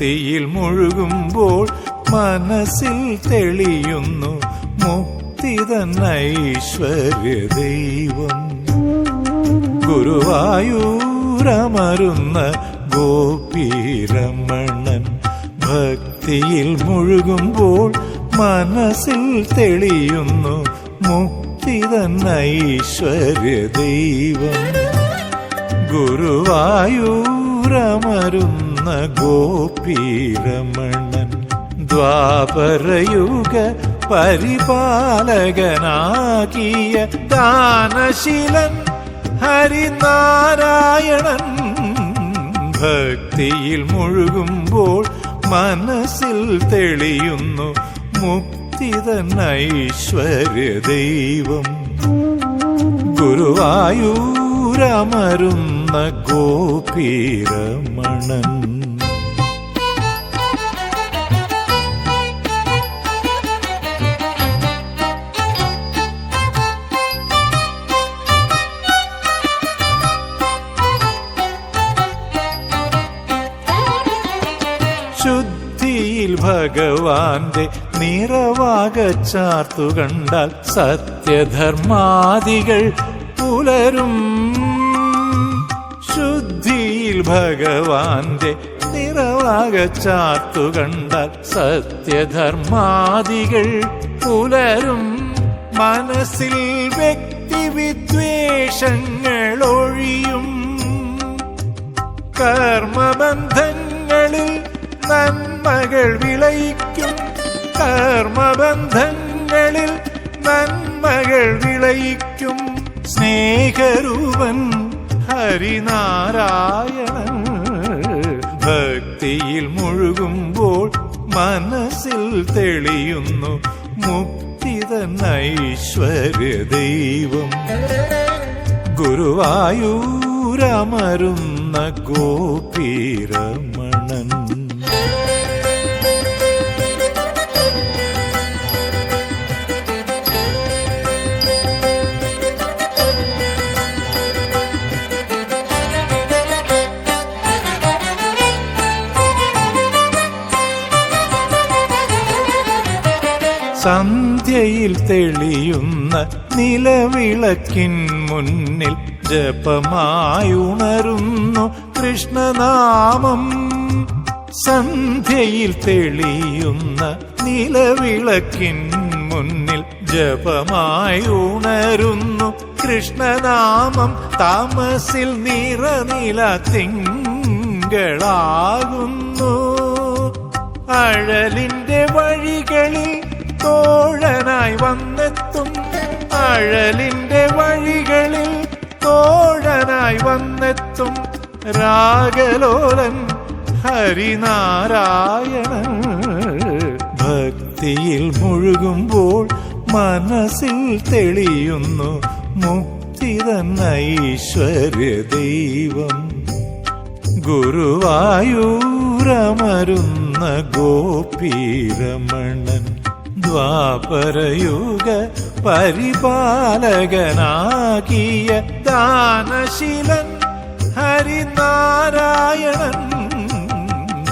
ഭക്തിയിൽ മുഴുകുമ്പോൾ മനസ്സിൽ തെളിയുന്നു മുക്തിതൻ ഐശ്വര്യ ദൈവം. ഗുരുവായൂരമരുന്ന ഗോപീരമണൻ ഭക്തിയിൽ മുഴുകുമ്പോൾ മനസ്സിൽ തെളിയുന്നു മുക്തിതൻ ഐശ്വര്യ ദൈവം. ഗുരുവായൂരമരുന്ന ഗോപീരമണൻ ദ്വാപരയുഗ പരിപാലകനാകിയ ദാനശീലൻ ഹരിനാരായണൻ ഭക്തിയിൽ മുഴുകുമ്പോൾ മനസ്സിൽ തെളിയുന്നു മുക്തിതൻ ഐശ്വര്യ ദൈവം. ഗുരുവായൂരമരുന്ന ഗോപീരമണൻ. ശുദ്ധിയിൽ ഭഗവാന്റെ നിറവാക ചാർത്തു കണ്ടാൽ സത്യധർമാദികൾ പുലരും. ശുദ്ധിയിൽ ഭഗവാന്റെ നിറവാക ചാർത്തു കണ്ടാൽ സത്യധർമാദികൾ പുലരും. മനസ്സിൽ വ്യക്തിവിദ്വേഷങ്ങൾ ഒഴിയും. കർമ്മബന്ധങ്ങളിൽ നന്മകൾ വിളയിക്കും. കർമ്മബന്ധങ്ങളിൽ നന്മകൾ വിളയിക്കും. സ്നേഹരൂപൻ ഹരിനാരായണൻ ഭക്തിയിൽ മുഴുകുമ്പോൾ മനസ്സിൽ തെളിയുന്നു മുക്തിതൻ ഐശ്വര്യ ദൈവം. ഗുരുവായൂരമരുന്ന ഗോപീരമണൻ. സന്ധ്യയിൽ തെളിയുന്ന നിലവിളക്കിൻ മുന്നിൽ ജപമായുണരുന്നു കൃഷ്ണനാമം. സന്ധ്യയിൽ തെളിയുന്ന നിലവിളക്കിൻ മുന്നിൽ ജപമായുണരുന്നു കൃഷ്ണനാമം. താമസിൽ നിറനില തിങ്കളാകുന്നു. അഴലിന്റെ വഴികളിൽ തോഴനായി വന്നെത്തും. അഴലിന്റെ വഴികളിൽ തോഴനായി വന്നെത്തും രാഗലോലൻ ഹരിനാരായണൻ ഭക്തിയിൽ മുഴുകുമ്പോൾ മനസ്സിൽ തെളിയുന്നു മുക്തിതൻ ഐശ്വര്യ ദൈവം. ഗുരുവായൂരമരുന്ന ഗോപീരമണൻ ദ്വാപരയുഗ പരിപാലകനാകിയ ദാനശീലൻ ഹരിനാരായണൻ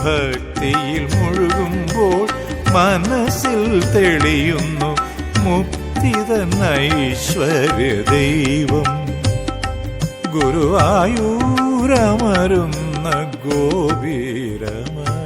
ഭക്തിയിൽ മുഴുകുമ്പോൾ മനസ്സിൽ തെളിയുന്നു മുക്തിതൻ ഐശ്വര്യ ദൈവം. ഗുരുവായൂരമരുന്ന ഗോപീരമണൻ.